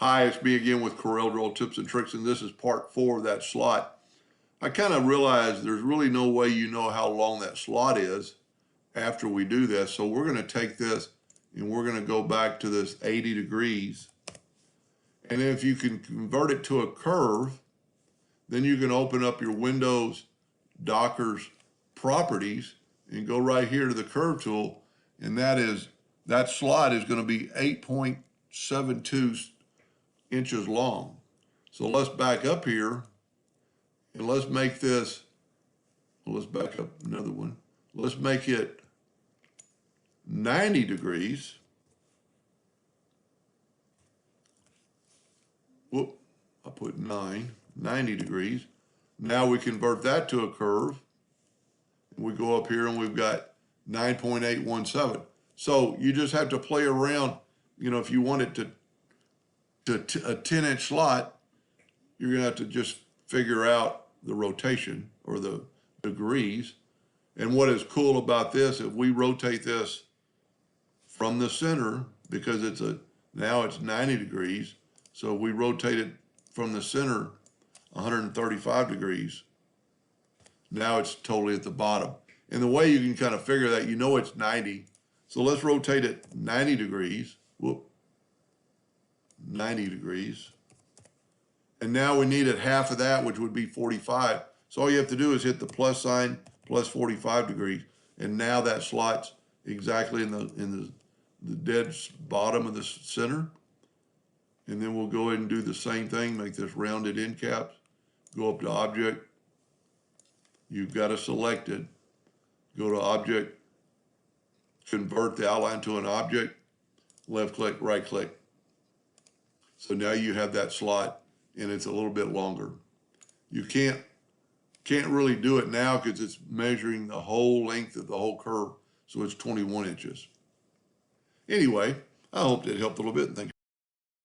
Hi, it's me again with Corel Drill Tips and Tricks, and this is part 4 of that slot. I kind of realized there's really no way you know how long that slot is after we do this. So we're going to take this and we're going to go back to this 80 degrees. And if you can convert it to a curve, then you can open up your Windows Docker's properties and go right here to the curve tool. And that slot is going to be 8.72 inches long. So let's back up here and let's make this, well, let's back up another one. Let's make it 90 degrees. Whoop, I put 90 degrees. Now we convert that to a curve. We go up here and we've got 9.817. So you just have to play around. You know, if you want it to a 10-inch slot, you're going to have to just figure out the rotation or the degrees. And what is cool about this, if we rotate this from the center, because now it's 90 degrees, so we rotate it from the center 135 degrees, now it's totally at the bottom. And the way you can kind of figure that, you know it's 90. So let's rotate it 90 degrees. Whoop. 90 degrees. And now we needed half of that, which would be 45. So all you have to do is hit the plus sign plus 45 degrees. And now that slot's exactly in the dead bottom of the center. And then we'll go ahead and do the same thing, make this rounded end caps. Go up to Object. You've got to select it. Go to Object, convert the outline to an object, left click, right click. So now you have that slot and it's a little bit longer. You can't really do it now because it's measuring the whole length of the whole curve. So it's 21 inches. Anyway, I hope that helped a little bit. Thank you.